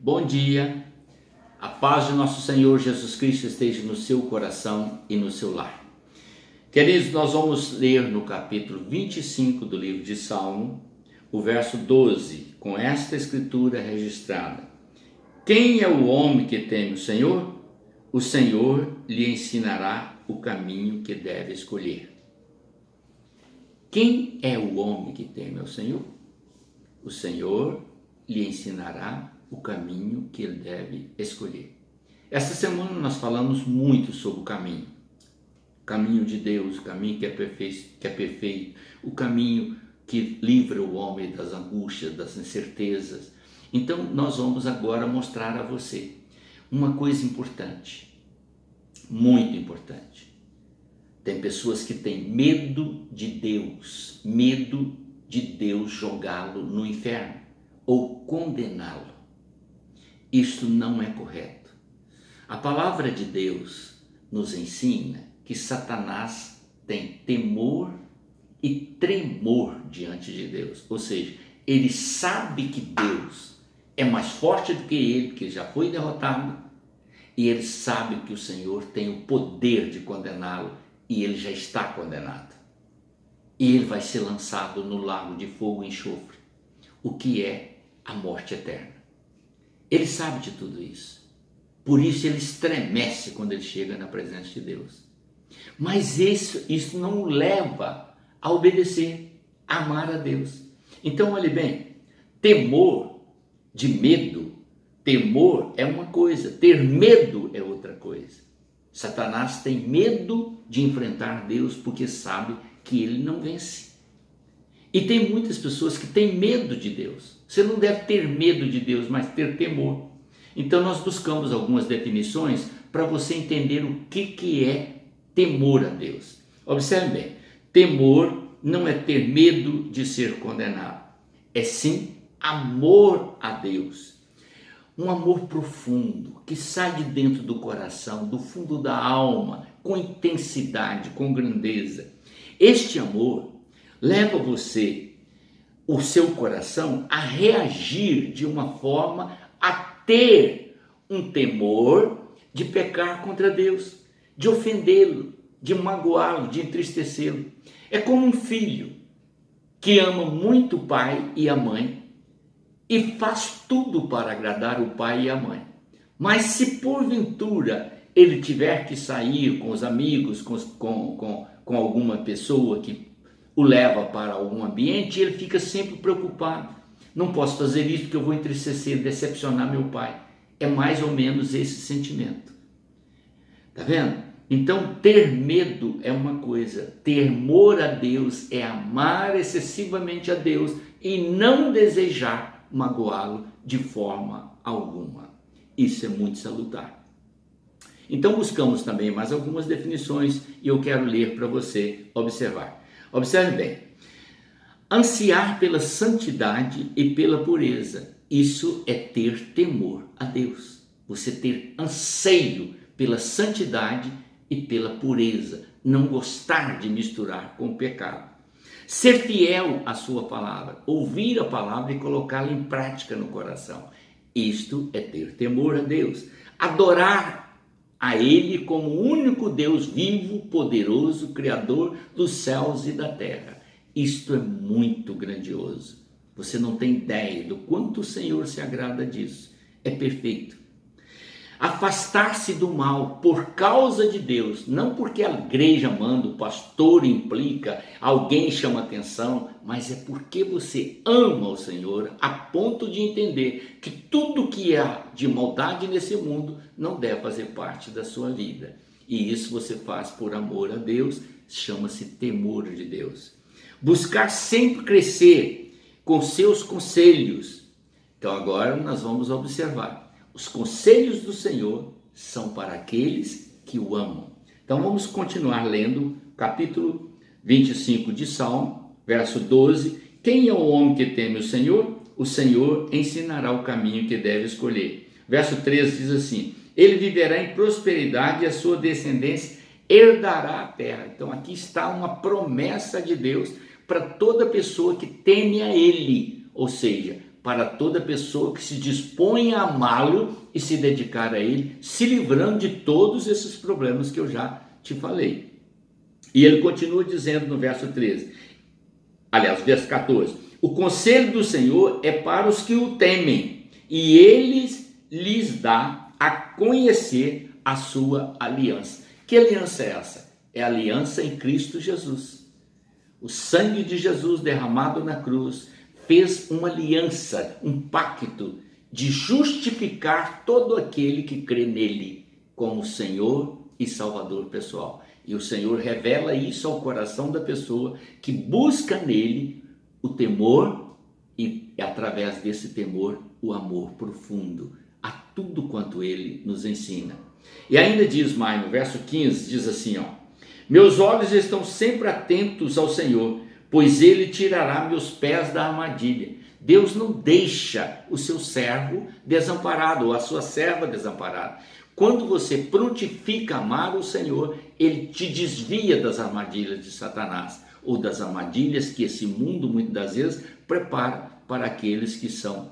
Bom dia, a paz de nosso Senhor Jesus Cristo esteja no seu coração e no seu lar. Queridos, nós vamos ler no capítulo 25 do livro de Salmo, o verso 12, com esta escritura registrada: Quem é o homem que teme o Senhor? O Senhor lhe ensinará o caminho que deve escolher. Quem é o homem que teme ao Senhor? O Senhor lhe ensinará o caminho que ele deve escolher. Esta semana nós falamos muito sobre o caminho de Deus, o caminho que é perfeito, o caminho que livra o homem das angústias, das incertezas. Então nós vamos agora mostrar a você uma coisa importante, muito importante. Tem pessoas que têm medo de Deus jogá-lo no inferno ou condená-lo. Isto não é correto. A palavra de Deus nos ensina que Satanás tem temor e tremor diante de Deus. Ou seja, ele sabe que Deus é mais forte do que ele, que já foi derrotado, e ele sabe que o Senhor tem o poder de condená-lo, e ele já está condenado. E ele vai ser lançado no lago de fogo e enxofre, o que é a morte eterna. Ele sabe de tudo isso. Por isso ele estremece quando ele chega na presença de Deus. Mas isso não o leva a obedecer, a amar a Deus. Então, olhe bem, temor de medo, temor é uma coisa, ter medo é outra coisa. Satanás tem medo de enfrentar Deus porque sabe que ele não vence. E tem muitas pessoas que têm medo de Deus. Você não deve ter medo de Deus, mas ter temor. Então nós buscamos algumas definições para você entender o que é temor a Deus. Observe bem, temor não é ter medo de ser condenado, é sim amor a Deus. Um amor profundo, que sai de dentro do coração, do fundo da alma, com intensidade, com grandeza. Este amor leva você, o seu coração, a reagir de uma forma a ter um temor de pecar contra Deus, de ofendê-lo, de magoá-lo, de entristecê-lo. É como um filho que ama muito o pai e a mãe e faz tudo para agradar o pai e a mãe. Mas se porventura ele tiver que sair com os amigos, com alguma pessoa que o leva para algum ambiente, ele fica sempre preocupado. Não posso fazer isso porque eu vou entristecer, decepcionar meu pai. É mais ou menos esse sentimento. Tá vendo? Então, ter medo é uma coisa, temor a Deus é amar excessivamente a Deus e não desejar magoá-lo de forma alguma. Isso é muito salutar. Então, buscamos também mais algumas definições e eu quero ler para você observar. Observe bem. Ansiar pela santidade e pela pureza. Isso é ter temor a Deus. Você ter anseio pela santidade e pela pureza. Não gostar de misturar com o pecado. Ser fiel à sua palavra. Ouvir a palavra e colocá-la em prática no coração. Isto é ter temor a Deus. Adorar a Ele como o único Deus vivo, poderoso, Criador dos céus e da terra. Isto é muito grandioso. Você não tem ideia do quanto o Senhor se agrada disso. É perfeito. Afastar-se do mal por causa de Deus, não porque a igreja manda, o pastor implica, alguém chama atenção, mas é porque você ama o Senhor a ponto de entender que tudo que há de maldade nesse mundo não deve fazer parte da sua vida. E isso você faz por amor a Deus, chama-se temor de Deus. Buscar sempre crescer com seus conselhos. Então agora nós vamos observar. Os conselhos do Senhor são para aqueles que o amam. Então vamos continuar lendo capítulo 25 de Salmo, verso 12. Quem é o homem que teme o Senhor? O Senhor ensinará o caminho que deve escolher. Verso 13 diz assim: ele viverá em prosperidade e a sua descendência herdará a terra. Então aqui está uma promessa de Deus para toda pessoa que teme a Ele, ou seja, para toda pessoa que se dispõe a amá-lo e se dedicar a ele, se livrando de todos esses problemas que eu já te falei. E ele continua dizendo no verso 13, aliás, verso 14, o conselho do Senhor é para os que o temem, e ele lhes dá a conhecer a sua aliança. Que aliança é essa? É a aliança em Cristo Jesus. O sangue de Jesus derramado na cruz fez uma aliança, um pacto de justificar todo aquele que crê nele como Senhor e Salvador pessoal. E o Senhor revela isso ao coração da pessoa que busca nele o temor e, através desse temor, o amor profundo a tudo quanto ele nos ensina. E ainda diz mais, no verso 15, diz assim, meus olhos estão sempre atentos ao Senhor, pois ele tirará meus pés da armadilha. Deus não deixa o seu servo desamparado, ou a sua serva desamparada. Quando você prontifica amar o Senhor, ele te desvia das armadilhas de Satanás, ou das armadilhas que esse mundo, muitas das vezes, prepara para aqueles que são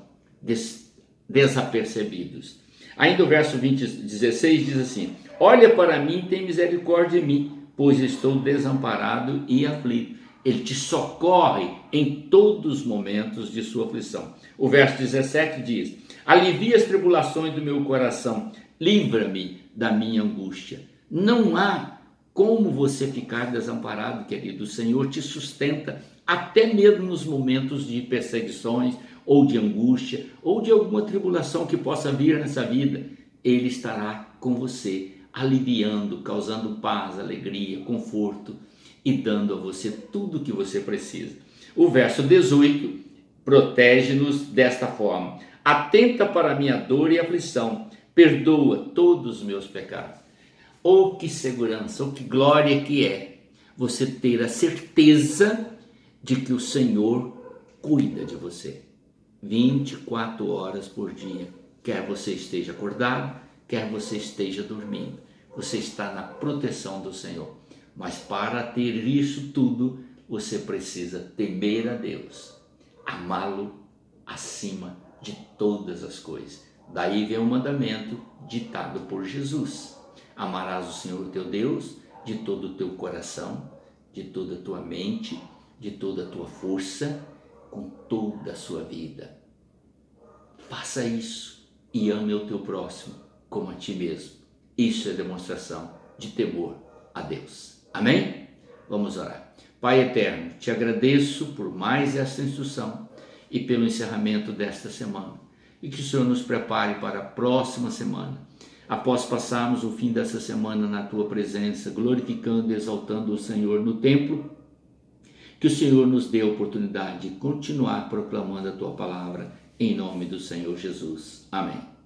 desapercebidos. Ainda o verso 16 diz assim, olha para mim, tem misericórdia de mim, pois estou desamparado e aflito. Ele te socorre em todos os momentos de sua aflição. O verso 17 diz, alivia as tribulações do meu coração, livra-me da minha angústia. Não há como você ficar desamparado, querido. O Senhor te sustenta até mesmo nos momentos de perseguições, ou de angústia, ou de alguma tribulação que possa vir nessa vida. Ele estará com você, aliviando, causando paz, alegria, conforto e dando a você tudo o que você precisa. O verso 18 protege-nos desta forma. Atenta para a minha dor e aflição, perdoa todos os meus pecados. Oh, que segurança, oh, que glória que é você ter a certeza de que o Senhor cuida de você 24 horas por dia, quer você esteja acordado, quer você esteja dormindo, você está na proteção do Senhor. Mas para ter isso tudo, você precisa temer a Deus, amá-lo acima de todas as coisas. Daí vem o mandamento ditado por Jesus: amarás o Senhor teu Deus de todo o teu coração, de toda a tua mente, de toda a tua força, com toda a sua vida. Faça isso e ame o teu próximo como a ti mesmo. Isso é demonstração de temor a Deus. Amém? Vamos orar. Pai eterno, te agradeço por mais esta instrução e pelo encerramento desta semana. E que o Senhor nos prepare para a próxima semana. Após passarmos o fim dessa semana na tua presença, glorificando e exaltando o Senhor no templo, que o Senhor nos dê a oportunidade de continuar proclamando a tua palavra, em nome do Senhor Jesus. Amém.